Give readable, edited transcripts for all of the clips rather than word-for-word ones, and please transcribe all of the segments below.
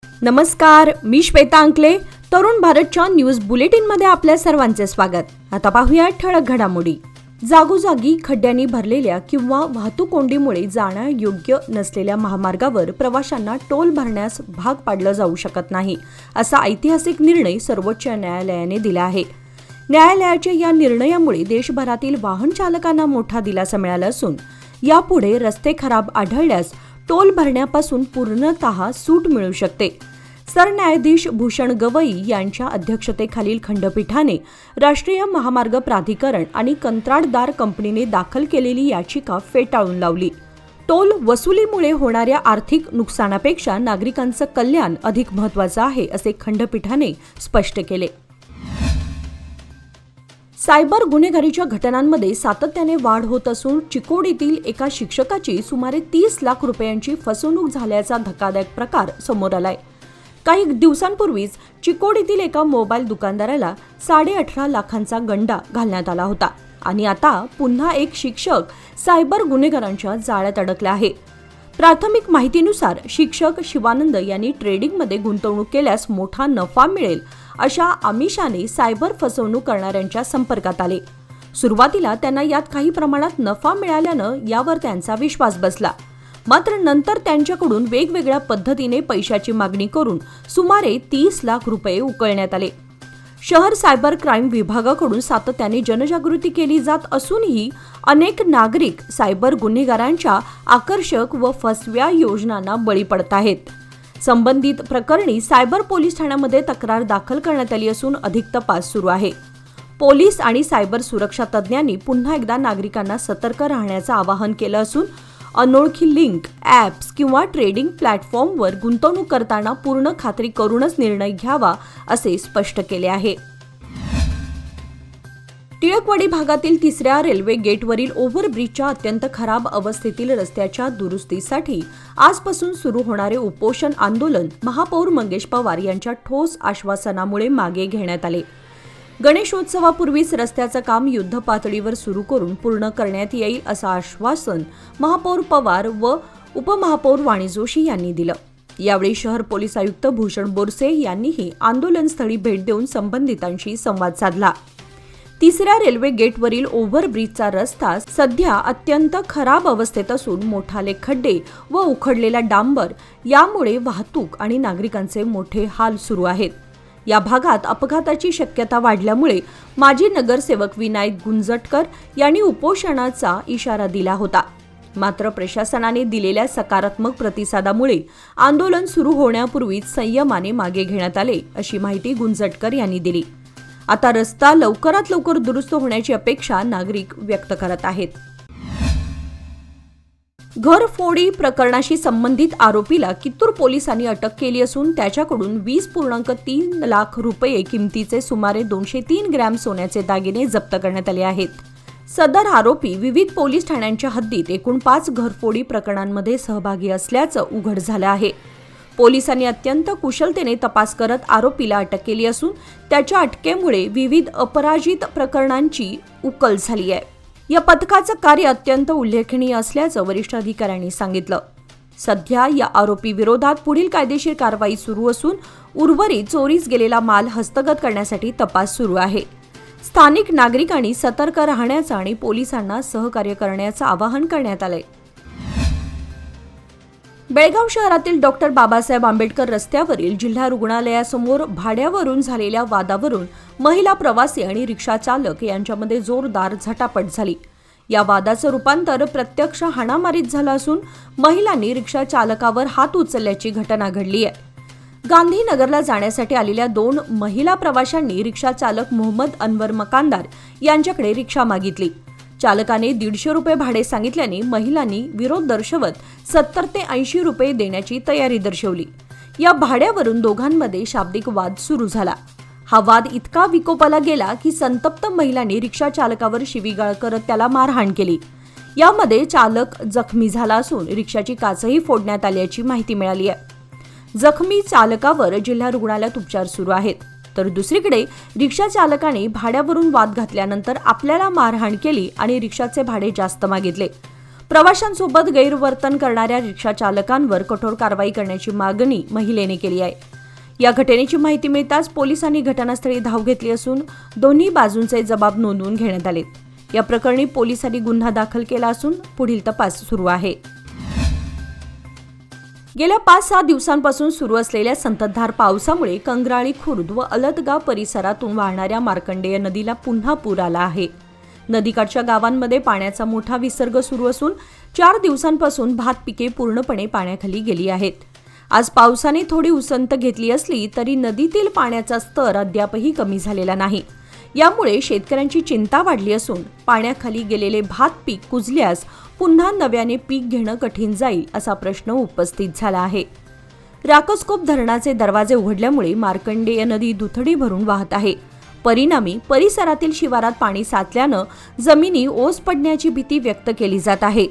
नमस्कार, मी श्वेता अंकले. तरुण भारतच्या न्यूज बुलेटिनमध्ये आपल्या सर्वांचे स्वागत. आता पाहूया ठळक घडामोडी. जागोजागी खड्ड्यांनी भरलेल्या किंवा वाहतूक कोंडीमुळे जाण्यायोग्य नसलेल्या महामार्गावर प्रवाशांना टोल भरण्यास भाग पाडलं जाऊ शकत नाही, असा ऐतिहासिक निर्णय सर्वोच्च न्यायालयाने दिला आहे. न्यायालयाच्या या निर्णयामुळे देशभरातील वाहन चालकांना मोठा दिलासा मिळाला असून यापुढे रस्ते खराब आढळल्यास टोल भरण्यापासून पूर्णतः सूट मिळू शकते. सरन्यायाधीश भूषण गवई यांच्या अध्यक्षतेखालील खंडपीठाने राष्ट्रीय महामार्ग प्राधिकरण आणि कंत्राटदार कंपनीने दाखल केलेली याचिका फेटाळून लावली. टोल वसुलीमुळे होणाऱ्या आर्थिक नुकसानापेक्षा नागरिकांचं कल्याण अधिक महत्त्वाचं आहे, असे खंडपीठाने स्पष्ट केले. सायबर गुन्हेगारीच्या घटनांमध्ये सातत्याने वाढ होत असून चिकोडीतील एका शिक्षकाची सुमारे 30 लाख रुपयांची फसवणूक झाल्याचा धक्कादायक प्रकार समोर आलाय. काही दिवसांपूर्वीच चिकोडीतील एका मोबाईल दुकानदाराला 18.5 लाखांचा गंडा घालण्यात आला होता आणि आता पुन्हा एक शिक्षक सायबर गुन्हेगारांच्या जाळ्यात अडकला आहे. प्राथमिक माहितीनुसार शिक्षक शिवानंद यांनी ट्रेडिंगमध्ये गुंतवणूक केल्यास मोठा नफा मिळेल अशा आमिषाने सायबर फसवणूक करणाऱ्यांच्या संपर्कात आले. सुरुवातीला त्यांना यात काही प्रमाणात नफा मिळाल्यानं यावर त्यांचा विश्वास बसला. मात्र नंतर त्यांच्याकडून वेगवेगळ्या पद्धतीने पैशाची मागणी करून सुमारे 30 लाख रुपये उकळण्यात आले. शहर सायबर क्राईम विभागाकडून सातत्याने जनजागृती केली जात असूनही अनेक नागरिक सायबर गुन्हेगारांच्या आकर्षक व फसव्या योजनांना बळी पडत आहेत. संबंधित प्रकरणी सायबर पोलीस ठाण्यामध्ये तक्रार दाखल करण्यात आली असून अधिक तपास सुरू आहे. पोलीस आणि सायबर सुरक्षा तज्ज्ञांनी पुन्हा एकदा नागरिकांना सतर्क राहण्याचं आवाहन केलं असून अनोळखी लिंक, ॲप्स किंवा ट्रेडिंग प्लॅटफॉर्मवर गुंतवणूक करताना पूर्ण खात्री करूनच निर्णय घ्यावा, असे स्पष्ट केले आहे. टिळकवाडी भागातील 3ऱ्या रेल्वे गेटवरील ओव्हरब्रिजच्या अत्यंत खराब अवस्थेतील रस्त्याच्या दुरुस्तीसाठी आजपासून सुरू होणारे उपोषण आंदोलन महापौर मंगेश पवार यांच्या ठोस आश्वासनामुळे मागे घेण्यात आले. गणेशोत्सवापूर्वीच रस्त्याचं काम युद्धपातळीवर सुरू करून पूर्ण करण्यात येईल असं आश्वासन महापौर पवार व उपमहापौर वाणी जोशी यांनी दिलं. यावेळी शहर पोलीस आयुक्त भूषण बोरसे यांनीही आंदोलनस्थळी भेट देऊन संबंधितांशी संवाद साधला. 3ऱ्या रेल्वे गेटवरील ओव्हरब्रिजचा रस्ता सध्या अत्यंत खराब अवस्थेत असून मोठाले खड्डे व उखडलेला डांबर यामुळे वाहतूक आणि नागरिकांचे मोठे हाल सुरू आहेत. या भागात अपघाताची शक्यता वाढल्यामुळे माजी नगरसेवक विनायक गुंजटकर यांनी उपोषणाचा इशारा दिला होता. मात्र प्रशासनाने दिलेल्या सकारात्मक प्रतिसादामुळे आंदोलन सुरू होण्यापूर्वीच संयमाने मागे घेण्यात आले, अशी माहिती गुंजटकर यांनी दिली. आता रस्ता लवकरात लवकर दुरुस्त होण्याची अपेक्षा नागरिक व्यक्त करत आहेत. घरफोडी प्रकरणाशी संबंधित आरोपीला कित्तूर पोलिसांनी अटक केली असून त्याच्याकडून 20.3 लाख रुपये किमतीचे सुमारे 203 ग्रॅम सोन्याचे दागिने जप्त करण्यात आले आहेत. सदर आरोपी विविध पोलीस ठाण्यांच्या हद्दीत एकूण 5 घरफोडी प्रकरणांमध्ये सहभागी असल्याचं उघड झालं आहे. पोलिसांनी अत्यंत कुशलतेने तपास करत आरोपीला अटक केली असून त्याच्या अटकेमुळे विविध अपराजित प्रकरणांची उकल झाली आहे. या पथकाचं कार्य अत्यंत उल्लेखनीय असल्याचं वरिष्ठ अधिकाऱ्यांनी सांगितलं. सध्या या आरोपी विरोधात पुढील कायदेशीर कारवाई सुरू असून उर्वरित चोरीस गेलेला माल हस्तगत करण्यासाठी तपास सुरू आहे. स्थानिक नागरिकांनी सतर्क राहण्याचं आणि पोलिसांना सहकार्य करण्याचं आवाहन करण्यात आलंय. बेळगाव शहरातील डॉक्टर बाबासाहेब आंबेडकर रस्त्यावरील जिल्हा रुग्णालयासमोर भाड्यावरून झालेल्या वादावरून महिला प्रवासी आणि रिक्षा चालक यांच्यामध्ये जोरदार झटापट झाली. या वादाचं रूपांतर प्रत्यक्ष हाणामारीत झालं असून महिलांनी रिक्षा चालकावर हात उचलल्याची घटना घडली आहे. गांधीनगरला जाण्यासाठी आलेल्या 2 महिला प्रवाशांनी रिक्षा चालक मोहम्मद अनवर मकानदार यांच्याकडे रिक्षा मागितली. चालकाने 150 रुपये भाडे सांगितल्याने महिलांनी विरोध दर्शवत 70 ते 80 रुपये देण्याची तयारी दर्शवली. या भाड्यावरून दोघांमध्ये शाब्दिक वाद सुरू झाला. हा वाद इतका विकोपाला गेला की संतप्त महिलांनी रिक्षा चालकावर शिवीगाळ करत त्याला मारहाण केली. यामध्ये चालक जखमी झाला असून रिक्षाची काचही फोडण्यात आल्याची माहिती मिळाली आहे. जखमी चालकावर जिल्हा रुग्णालयात उपचार सुरू आहेत. तर दुसरीकडे रिक्षा चालकाने भाड्यावरून वाद घातल्यानंतर आपल्याला मारहाण केली आणि रिक्षाचे भाडे जास्त मागितले. प्रवाशांसोबत गैरवर्तन करणाऱ्या रिक्षा चालकांवर कठोर कारवाई करण्याची मागणी महिलेने केली आहे. या घटनेची माहिती मिळताच पोलिसांनी घटनास्थळी धाव घेतली असून दोन्ही बाजूंचे जबाब नोंदवून घेण्यात आले. या प्रकरणी पोलिसांनी गुन्हा दाखल केला असून पुढील तपास सुरू आहे. गेल्या 5-6 दिवसांपासून सुरू असलेल्या संततधार पावसामुळे कंग्राळी खुर्द व अलतगाव परिसरातून वाहणाऱ्या मार्कंडेय नदीला पुन्हा पूर आला आहे. नदीकाठच्या गावांमध्ये पाण्याचा मोठा विसर्ग सुरू असून 4 दिवसांपासून भात पिके पूर्णपणे पाण्याखाली गेली आहेत. आज पावसाने थोडी उसंत घेतली असली तरी नदीतील पाण्याचा स्तर अद्यापही कमी झालेला नाही. यामुळे शेतकऱ्यांची चिंता वाढली असून पाण्याखाली गेलेले भात पीक कुजल्यास पुन्हा नव्याने पीक घेणं कठीण जाईल असा प्रश्न उपस्थित झाला आहे. राकसकोप धरणाचे दरवाजे उघडल्यामुळे मार्कंडेय नदी दुथडी भरून वाहत आहे. परिणामी परिसरातील शिवारात पाणी साचल्यानं जमिनी ओस पडण्याची भीती व्यक्त केली जात आहे.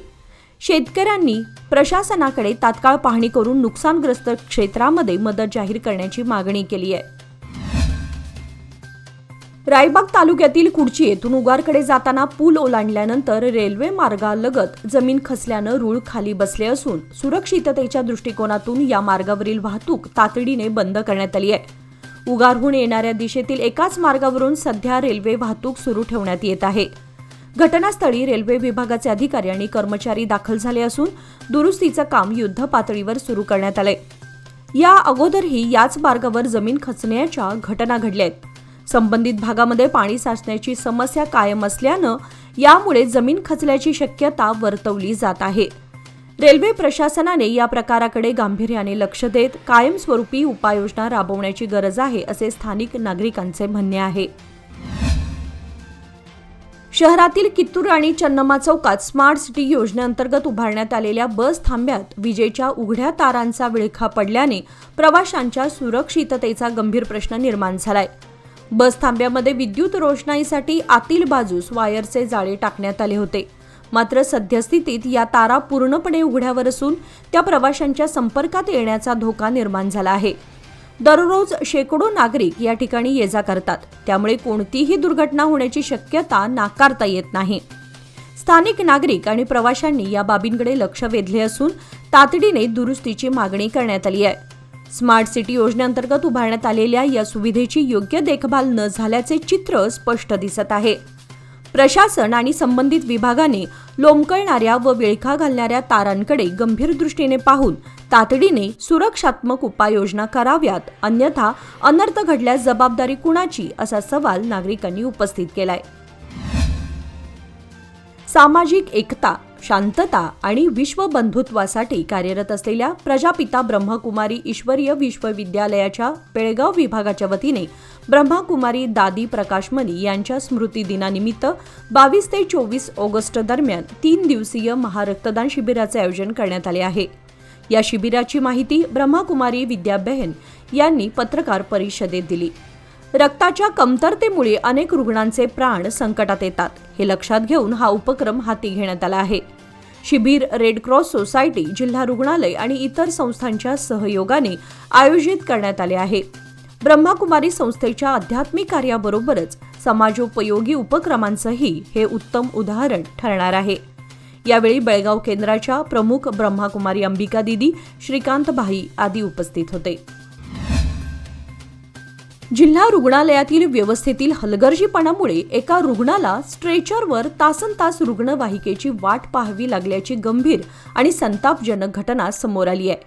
शेतकऱ्यांनी प्रशासनाकडे तात्काळ पाहणी करून नुकसानग्रस्त क्षेत्रामध्ये मदत जाहीर करण्याची मागणी केली आहे. रायबाग तालुक्यातील कुडची येथून उगारकडे जाताना पूल ओलांडल्यानंतर रेल्वे मार्गालगत जमीन खचल्यानं रूळ खाली बसले असून सुरक्षिततेच्या दृष्टिकोनातून या मार्गावरील वाहतूक तातडीने बंद करण्यात आली आहे. उगारहून येणाऱ्या दिशेतील एकाच मार्गावरून सध्या रेल्वे वाहतूक सुरू ठेवण्यात येत आहे. घटनास्थळी रेल्वे विभागाचे अधिकारी आणि कर्मचारी दाखल झाले असून दुरुस्तीचं काम युद्ध पातळीवर सुरू करण्यात आलंय. या अगोदरही याच मार्गावर जमीन खचण्याच्या घटना घडल्या आहेत. संबंधित भागामध्ये पाणी साचण्याची समस्या कायम असल्यानं यामुळे जमीन खचल्याची शक्यता वर्तवली जात आहे. रेल्वे प्रशासनाने या प्रकाराकडे गांभीर्याने लक्ष देत कायमस्वरूपी उपाययोजना राबवण्याची गरज आहे असे स्थानिक नागरिकांचे म्हणणे आहे. शहरातील कित्तूर आणि चन्नम्मा चौकात स्मार्ट सिटी योजनेअंतर्गत उभारण्यात आलेल्या बस थांब्यात विजेच्या उघड्या तारांचा विळखा पडल्याने प्रवाशांच्या सुरक्षिततेचा गंभीर प्रश्न निर्माण झालाय. बस थांब्यामध्ये विद्युत रोषणाईसाठी आतील बाजूस वायरचे जाळे टाकण्यात आले होते. मात्र सद्यस्थितीत या तारा पूर्णपणे उघड्यावर असून त्या प्रवाशांच्या संपर्कात येण्याचा धोका निर्माण झाला आहे. दररोज शेकडो नागरिक या ठिकाणी ये-जा करतात, त्यामुळे कोणतीही दुर्घटना होण्याची शक्यता नाकारता येत नाही. स्थानिक नागरिक आणि प्रवाशांनी या बाबींकडे लक्ष वेधले असून तातडीने दुरुस्तीची मागणी करण्यात आली आहे. स्मार्ट सिटी योजनेअंतर्गत उभारण्यात आलेल्या या सुविधेची योग्य देखभाल न झाल्याचे चित्र स्पष्ट दिसत आहे. प्रशासन आणि संबंधित विभागाने लोंबकळणाऱ्या व विळखा घालणाऱ्या तारांकडे गंभीर दृष्टीने पाहून तातडीने सुरक्षात्मक उपाययोजना कराव्यात, अन्यथा अनर्थ घडल्यास जबाबदारी कुणाची असा सवाल नागरिकांनी उपस्थित केलाय. सामाजिक एकता, शांतता आणि विश्वबंधुत्वासाठी कार्यरत असलेल्या प्रजापिता ब्रह्मकुमारी ईश्वरीय विश्वविद्यालयाच्या बेळगाव विभागाच्या वतीने ब्रह्मकुमारी दादी प्रकाशमणी यांच्या स्मृती दिनानिमित्त 22 ते 24 ऑगस्ट दरम्यान 3 दिवसीय महारक्तदान शिबिराचे आयोजन करण्यात आले आहे. या शिबिराची माहिती ब्रह्मकुमारी विद्याबेन यांनी पत्रकार परिषदेत दिली. रक्ताच्या कमतरतेमुळे अनेक रुग्णांचे प्राण संकटात येतात, हे लक्षात घेऊन हा उपक्रम हाती घेण्यात आला आहे. शिबिर रेड क्रॉस सोसायटी, जिल्हा रुग्णालय आणि इतर संस्थांच्या सहयोगाने आयोजित करण्यात आले आहे. ब्रह्मकुमारी संस्थेच्या आध्यात्मिक कार्याबरोबरच समाजोपयोगी उपक्रमांचंही हे उत्तम उदाहरण ठरणार आहे. यावेळी बेळगाव केंद्राच्या प्रमुख ब्रह्मकुमारी अंबिका दिदी, श्रीकांत भाई आदी उपस्थित होते. जिल्हा रुग्णालयातील व्यवस्थेतील हलगर्जीपणामुळे एका रुग्णाला स्ट्रेचरवर तासनतास रुग्णवाहिकेची वाट पाहावी लागल्याची गंभीर आणि संतापजनक घटना समोर आली आहे.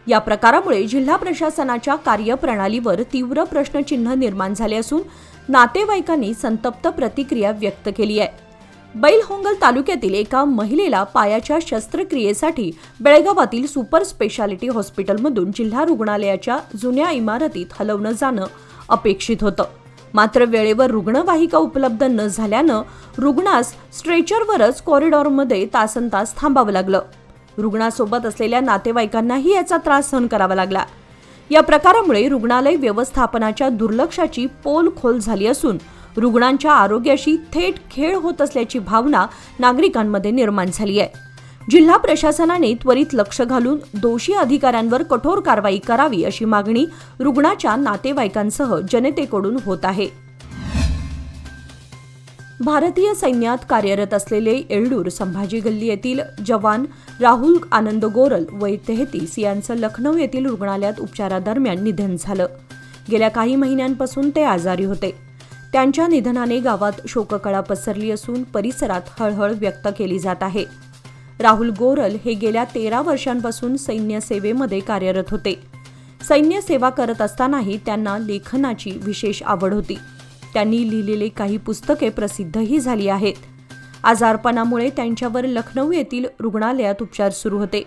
या प्रकारामुळे जिल्हा प्रशासनाच्या कार्यप्रणालीवर तीव्र प्रश्नचिन्ह निर्माण झाले असून नातेवाईकांनी संतप्त प्रतिक्रिया व्यक्त केली आहे. बैलहोंगल तालुक्यातील एका महिलेला पायाच्या शस्त्रक्रियेसाठी बेळगावातील सुपर स्पेशालिटी हॉस्पिटलमधून जिल्हा रुग्णालयाच्या जुन्या इमारतीत हलवणं जाणं अपेक्षित होतं. मात्र वेळेवर रुग्णवाहिका उपलब्ध न झाल्यानं रुग्णास स्ट्रेचरवरच कॉरिडॉरमध्ये तासनतास थांबावं लागलं. रुग्णासोबत असलेल्या नातेवाईकांनाही याचा त्रास सहन करावा लागला. या प्रकारामुळे रुग्णालय व्यवस्थापनाच्या दुर्लक्षाची पोलखोल झाली असून रुग्णांच्या आरोग्याशी थेट खेळ होत असल्याची भावना नागरिकांमध्ये निर्माण झाली आहे. जिल्हा प्रशासनाने त्वरित लक्ष घालून दोषी अधिकाऱ्यांवर कठोर कारवाई करावी अशी मागणी रुग्णाच्या नातेवाईकांसह जनतेकडून होत आहे. भारतीय सैन्यात कार्यरत असलेले येळ्ळूर संभाजी गल्ली येथील जवान राहुल आनंद गोरल वय 33 यांचं लखनौ येथील रुग्णालयात उपचारादरम्यान निधन झालं. गेल्या काही महिन्यांपासून ते आजारी होते. त्यांच्या निधनाने गावात शोककळा पसरली असून परिसरात हळहळ व्यक्त केली जात आहे. राहुल गोरल हे गेल्या 13 वर्षांपासून सैन्य सेवेमध्ये कार्यरत होते. सैन्य सेवा करत असतानाही त्यांना लेखनाची विशेष आवड होती. त्यांनी लिहिलेली काही पुस्तके प्रसिद्धही झाली आहेत. आजारपणामुळे त्यांच्यावर लखनौ येथील रुग्णालयात उपचार सुरू होते.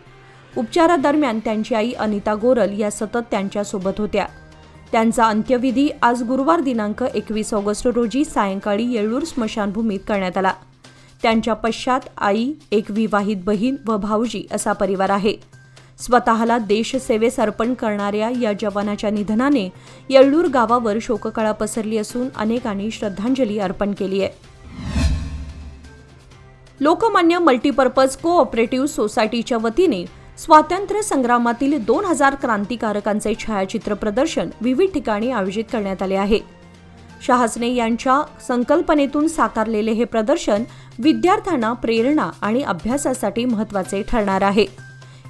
उपचारादरम्यान त्यांची आई अनिता गोरल या सतत त्यांच्यासोबत होत्या. त्यांचा अंत्यविधी आज गुरुवार दिनांक 21 ऑगस्ट रोजी सायंकाळी येळ्ळूर स्मशानभूमीत करण्यात आला. त्यांच्या पश्चात आई, एक विवाहित बहीण व भाऊजी असा परिवार आहे. स्वतःला देशसेवेस अर्पण करणाऱ्या या जवानाच्या निधनाने येळ्ळूर गावावर शोककळा पसरली असून अनेकांनी श्रद्धांजली अर्पण केली आहे. लोकमान्य मल्टीपर्पज कोऑपरेटिव्ह सोसायटीच्या वतीने स्वातंत्र्य संग्रामातील 2000 क्रांतिकारकांचे छायाचित्र प्रदर्शन विविध ठिकाणी आयोजित करण्यात आले आहे. शहासने यांच्या संकल्पनेतून साकारलेले हे प्रदर्शन विद्यार्थ्यांना प्रेरणा आणि अभ्यासासाठी महत्त्वाचे ठरणार आहे.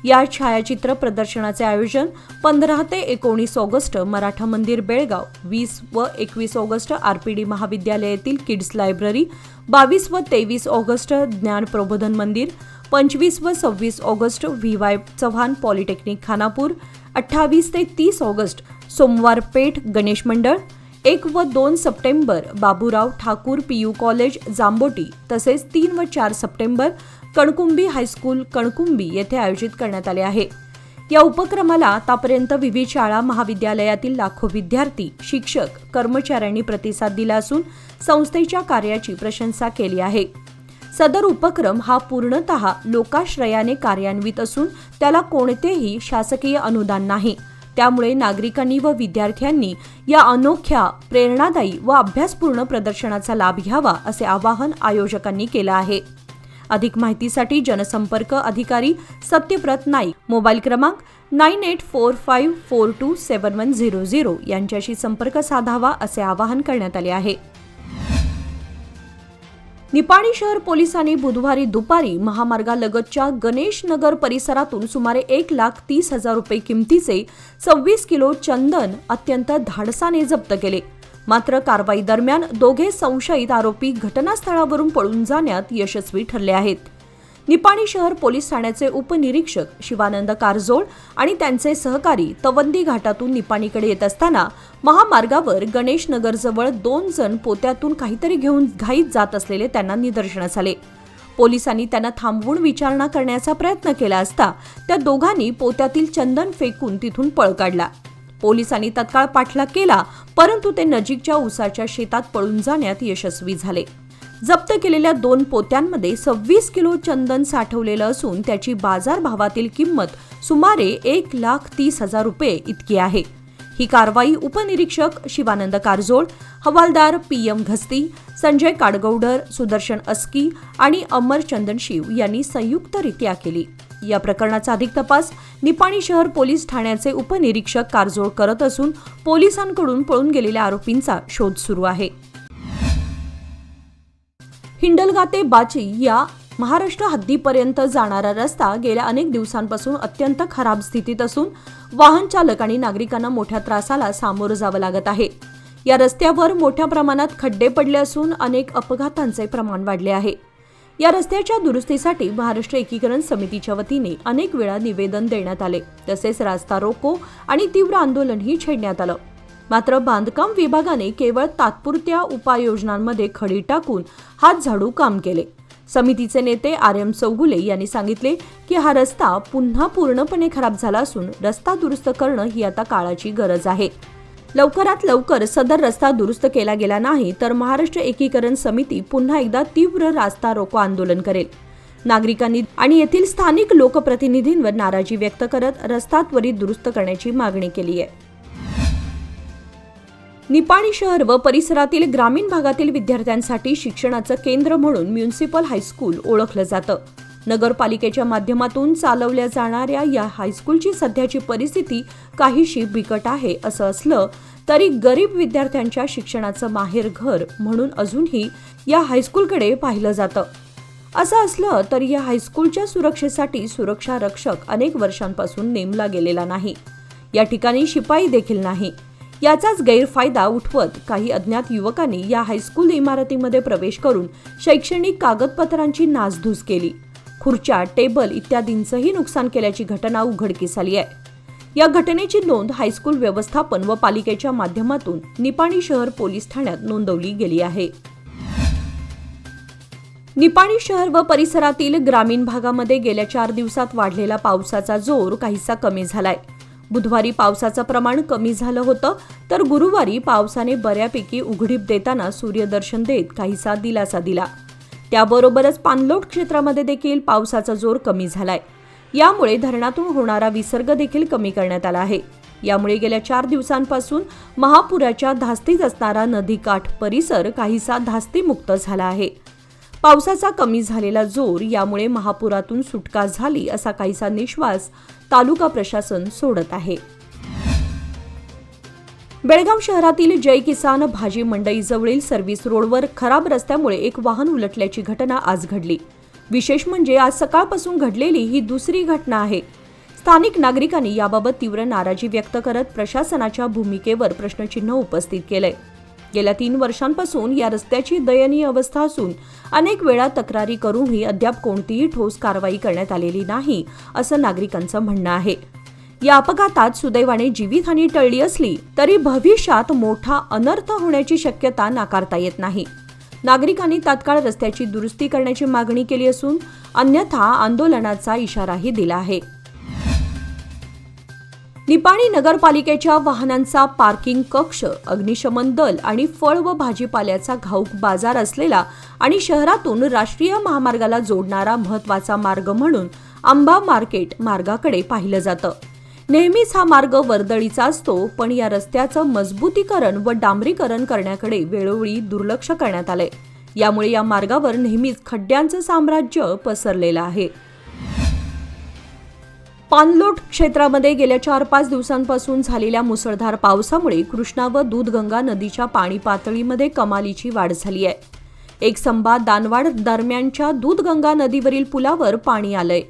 या छायाचित्र प्रदर्शनाचे आयोजन 15 ते 19 ऑगस्ट मराठा मंदिर बेळगाव, 20 व 21 ऑगस्ट आरपीडी महाविद्यालय येथील किड्स लायब्ररी, 22 व 23 ऑगस्ट ज्ञान प्रबोधन मंदिर, 25 व 26 ऑगस्ट व्ही.वाय. चव्हाण पॉलिटेक्निक खानापूर, 28 ते 30 ऑगस्ट सोमवार पेठ गणेश मंडळ, 1 व 2 September Baburao Thakur PU college Jamboti तसेच 3 व 4 सप्टेंबर कणकुंबी हायस्कूल कणकुंबी येथे आयोजित करण्यात आले आहे. या उपक्रमाला आतापर्यंत विविध शाळा महाविद्यालयातील लाखो विद्यार्थी, शिक्षक, कर्मचाऱ्यांनी प्रतिसाद दिला असून संस्थेच्या कार्याची प्रशंसा केली आहे. सदर उपक्रम हा पूर्णतः लोकाश्रयाने कार्यान्वित असून त्याला कोणतेही शासकीय अनुदान नाही. त्यामुळे नागरिकांनी व विद्यार्थ्यांनी या अनोख्या, प्रेरणादायी व अभ्यासपूर्ण प्रदर्शनाचा लाभ घ्यावा असे आवाहन आयोजकांनी केलं आहे. अधिक माहितीसाठी जनसंपर्क अधिकारी सत्यव्रत नाईक, मोबाईल क्रमांक 9845427100 यांच्याशी संपर्क साधावा असे आवाहन करण्यात आले आहे. निपाणी शहर पोलिसांनी बुधवारी दुपारी महामार्गालगतच्या गणेश नगर परिसरातून सुमारे 1,30,000 रुपये किमतीचे 26 किलो चंदन अत्यंत धाडसाने जप्त केले. मात्र कारवाई दरम्यान दोघे संशयित आरोपी घटनास्थळावरून पळून जाण्यात यशस्वी ठरले आहेत. निपाणी शहर पोलीस ठाण्याचे उपनिरीक्षक शिवानंद कारजोळ आणि त्यांचे सहकारी तवंदी घाटातून निपाणीकडे येत असताना महामार्गावर गणेश नगरजवळ 2 जण पोत्यातून काहीतरी घेऊन घाईत जात असलेले त्यांना निदर्शनास आले. पोलिसांनी त्यांना थांबवून विचारणा करण्याचा प्रयत्न केला असता त्या दोघांनी पोत्यातील चंदन फेकून तिथून पळ काढला. पोलिसांनी तत्काळ पाठलाग केला, परंतु ते नजीकच्या ऊसाच्या शेतात पळून जाण्यात यशस्वी झाले. जप्त केलेल्या 2 पोत्यांमध्ये 26 किलो चंदन साठवलेलं असून त्याची बाजारभावातील किंमत सुमारे 1,30,000 रुपये इतकी आहे. ही कारवाई उपनिरीक्षक शिवानंद कारजोळ, हवालदार PM घस्ती, संजय काडगौडर, सुदर्शन अस्की आणि अमर चंदनशिव यांनी संयुक्तरित्या केली. या प्रकरणाचा अधिक तपास निपाणी शहर पोलीस ठाण्याचे उपनिरीक्षक कारजोळ करत असून पोलिसांकडून पळून गेलेल्या आरोपींचा शोध सुरू आहे. हिंडलगा ते बाची या महाराष्ट्र हद्दीपर्यंत जाणारा रस्ता गेल्या अनेक दिवसांपासून अत्यंत खराब स्थितीत असून वाहन चालक आणि नागरिकांना मोठ्या त्रासाला सामोरं जावं लागत आहे. या रस्त्यावर मोठ्या प्रमाणात खड्डे पडले असून अनेक अपघातांचे प्रमाण वाढले आहे. या रस्त्याच्या दुरुस्तीसाठी महाराष्ट्र एकीकरण समितीच्या वतीने अनेक वेळा निवेदन देण्यात आले. तसेच रास्ता रोको आणि तीव्र आंदोलनही छेडण्यात आलं. मात्र बांधकाम विभागाने केवळ तात्पुरत्या उपाययोजनांमध्ये खडी टाकून हात झाडू काम केले. समितीचे नेते RM चौगुले यांनी सांगितले की हा रस्ता पुन्हा पूर्णपणे खराब झाला असून रस्ता दुरुस्त करणं ही आता काळाची गरज आहे. लवकरात लवकर सदर रस्ता दुरुस्त केला गेला नाही तर महाराष्ट्र एकीकरण समिती पुन्हा एकदा तीव्र रास्ता रोको आंदोलन करेल. नागरिकांनी आणि येथील स्थानिक लोकप्रतिनिधींवर नाराजी व्यक्त करत रस्ता त्वरित दुरुस्त करण्याची मागणी केली आहे. निपाणी शहर व परिसरातील ग्रामीण भागातील विद्यार्थ्यांसाठी शिक्षणाचं केंद्र म्हणून म्युनिसिपल हायस्कूल ओळखलं जातं. नगरपालिकेच्या माध्यमातून चालवल्या जाणाऱ्या या हायस्कूलची सध्याची परिस्थिती काहीशी बिकट आहे. असं असलं तरी गरीब विद्यार्थ्यांच्या शिक्षणाचं माहेरघर म्हणून अजूनही या हायस्कूलकडे पाहिलं जातं. असं असलं तरी या हायस्कूलच्या सुरक्षेसाठी सुरक्षा रक्षक अनेक वर्षांपासून नेमला गेलेला नाही. या ठिकाणी शिपाई देखील नाही. याचाच गैरफायदा उठवत काही अज्ञात युवकांनी या हायस्कूल इमारतीमध्ये प्रवेश करून शैक्षणिक कागदपत्रांची नासधूस केली. खुर्च्या, टेबल इत्यादींचंही नुकसान केल्याची घटना उघडकीस आली आहे. या घटनेची नोंद हायस्कूल व्यवस्थापन व पालिकेच्या माध्यमातून निपाणी शहर पोलीस ठाण्यात नोंदवली गेली आहे. निपाणी शहर व परिसरातील ग्रामीण भागामध्ये गेल्या 4 दिवसात वाढलेला पावसाचा जोर काहीसा कमी झालाय. बुधवारी पावसाचं प्रमाण कमी झालं होतं, तर गुरुवारी पावसाने बऱ्यापैकी उघडीप देताना सूर्यदर्शन देत काहीसा दिलासा दिला. त्याबरोबरच पाणलोट क्षेत्रामध्ये देखील पावसाचा जोर कमी झालाय. यामुळे धरणातून होणारा विसर्ग देखील कमी करण्यात आला आहे. यामुळे गेल्या 4 दिवसांपासून महापुराच्या धास्तीत असणारा नदीकाठ परिसर काहीसा धास्तीमुक्त झाला आहे. पावसाचा कमी झालेला जोर यामुळे महापुरातून सुटका झाली असा काहीसा निश्वास तालुका प्रशासन सोडत आहे. बेळगाव शहरातील जय किसान भाजी मंडईजवळील सर्व्हिस रोडवर खराब रस्त्यामुळे एक वाहन उलटल्याची घटना आज घडली. विशेष म्हणजे आज सकाळपासून घडलेली ही दुसरी घटना आहे. स्थानिक नागरिकांनी याबाबत तीव्र नाराजी व्यक्त करत प्रशासनाच्या भूमिकेवर प्रश्नचिन्ह उपस्थित केलंय. गेल्या 3 वर्षांपासून या रस्त्याची दयनीय अवस्था असून अनेक वेळा तक्रारी करूनही अद्याप कोणतीही ठोस कारवाई करण्यात आलेली नाही असं नागरिकांचं म्हणणं आहे. या अपघातात सुदैवाने जीवितहानी टळली असली तरी भविष्यात मोठा अनर्थ होण्याची शक्यता नाकारता येत नाही. नागरिकांनी तात्काळ रस्त्याची दुरुस्ती करण्याची मागणी केली असून अन्यथा आंदोलनाचा इशाराही दिला आहे. निपाणी नगरपालिकेच्या वाहनांचा पार्किंग कक्ष, अग्निशमन दल आणि फळ व भाजीपाल्याचा घाऊक बाजार असलेला आणि शहरातून राष्ट्रीय महामार्गाला जोडणारा महत्त्वाचा मार्ग म्हणून आंबा मार्केट मार्गाकडे पाहिलं जातं. नेहमीच हा मार्ग वर्दळीचा असतो, पण या रस्त्याचं मजबूतीकरण व डांबरीकरण करण्याकडे वेळोवेळी दुर्लक्ष करण्यात आलंय. यामुळे या मार्गावर नेहमीच खड्ड्यांचं साम्राज्य पसरलेलं आहे. पाणलोट क्षेत्रामध्ये गेल्या 4-5 दिवसांपासून झालेल्या मुसळधार पावसामुळे कृष्णा व दूधगंगा नदीच्या पाणी पातळीमध्ये कमालीची वाढ झाली आहे. एकसंबा दानवाड दरम्यानच्या दूधगंगा नदीवरील पुलावर पाणी आलंय.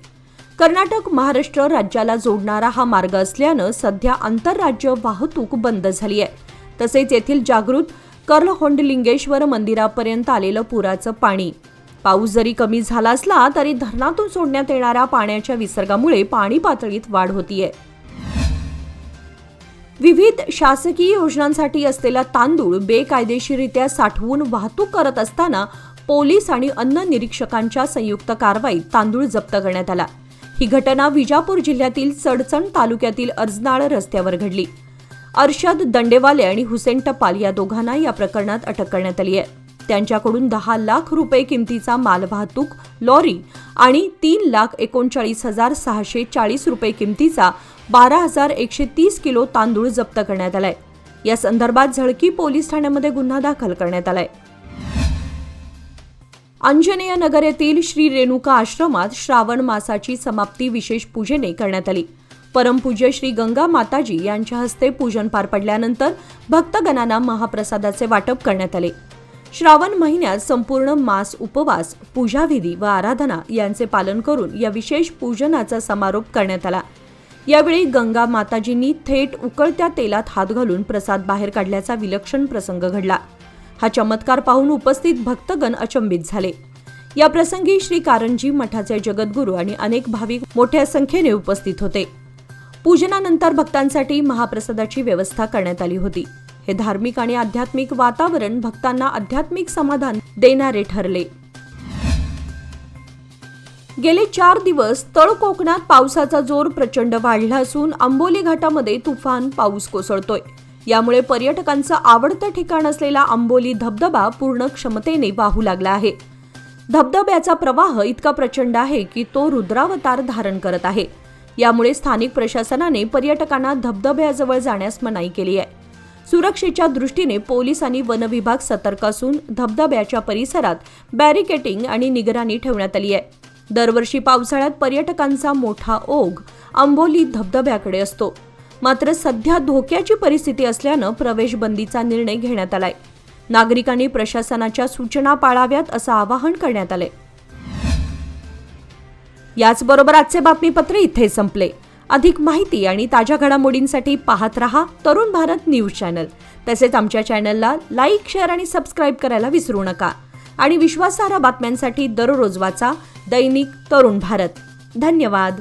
कर्नाटक महाराष्ट्र राज्याला जोडणारा हा मार्ग असल्यानं सध्या आंतरराज्य वाहतूक बंद झाली आहे. तसेच येथील जागृत कर्लहोंडलिंगेश्वर मंदिरापर्यंत आलेलं पुराचं पाणी. पाऊस जरी कमी झाला असला तरी धरणातून सोडण्यात येणाऱ्या पाण्याच्या विसर्गामुळे पाणी पातळीत वाढ होतीये. विविध शासकीय योजनांसाठी असलेला तांदूळ बेकायदेशीररित्या साठवून वाहतूक करत असताना पोलीस आणि अन्न निरीक्षकांच्या संयुक्त कारवाईत तांदूळ जप्त करण्यात आला. ही घटना विजापूर जिल्ह्यातील चडचण तालुक्यातील अर्जनाळ रस्त्यावर घडली. अर्शद दंडेवाले आणि हुसेन टपाल या दोघांना या प्रकरणात अटक करण्यात आली आहे. त्यांच्याकडून 10 लाख रुपये किमतीचा मालवाहतूक लॉरी आणि 3,39,640 रुपये किमतीचा 12,130 किलो तांदूळ जप्त करण्यात आलाय. या संदर्भात झळकी पोलीस ठाण्यामध्ये गुन्हा दाखल करण्यात आलाय. अंजनेय नगर येथील श्री रेणुका आश्रमात श्रावण मासाची समाप्ती विशेष पूजेने करण्यात आली. परमपूज्य श्री गंगा माताजी यांच्या हस्ते पूजन पार पडल्यानंतर भक्तगणांना महाप्रसादाचे वाटप करण्यात आले. श्रावण महिन्यात संपूर्ण मास उपवास, पूजाविधी व आराधना यांचे पालन करून या विशेष पूजनाचा समारोप करण्यात आला. यावेळी गंगा माताजींनी थेट उकळत्या तेलात हात घालून प्रसाद बाहेर काढल्याचा विलक्षण प्रसंग घडला. हा चमत्कार पाहून उपस्थित भक्तगण अचंबित झाले. या प्रसंगी श्री कारंजी मठाचे जगद्गुरू आणि अनेक भाविक मोठ्या संख्येने उपस्थित होते. पूजनानंतर भक्तांसाठी महाप्रसादाची व्यवस्था करण्यात आली होती. हे धार्मिक आणि आध्यात्मिक वातावरण भक्तांना आध्यात्मिक समाधान देणारे ठरले. गेले 4 दिवस तळ कोकणात पावसाचा जोर प्रचंड वाढला असून आंबोली घाटामध्ये तुफान पाऊस कोसळतोय. यामुळे पर्यटकांचं आवडतं ठिकाण असलेला आंबोली धबधबा पूर्ण क्षमतेने वाहू लागला आहे. धबधब्याचा प्रवाह इतका प्रचंड आहे की तो रुद्रावतार धारण करत आहे. यामुळे स्थानिक प्रशासनाने पर्यटकांना धबधब्याजवळ जाण्यास मनाई केली आहे. सुरक्षेच्या दृष्टीने पोलीस आणि वन विभाग सतर्क असून धबधब्याच्या परिसरात बॅरिकेटिंग आणि निगराणी ठेवण्यात आली आहे. दरवर्षी पावसाळ्यात पर्यटकांचा मोठा ओघ आंबोली धबधब्याकडे असतो. मात्र सध्या धोक्याची परिस्थिती असल्यानं प्रवेश बंदीचा निर्णय घेण्यात आलाय. नागरिकांनी प्रशासनाच्या सूचना पाळाव्यात असं आवाहन करण्यात आलंय. याचबरोबर आजचे बातमीपत्र इथे संपले. अधिक माहिती आणि ताज्या घडामोडींसाठी पाहत रहा तरुण भारत न्यूज चॅनल. तसेच आमच्या चॅनलला लाईक, शेअर आणि सबस्क्राईब करायला विसरू नका. आणि विश्वासार्ह बातम्यांसाठी दररोज वाचा दैनिक तरुण भारत. धन्यवाद.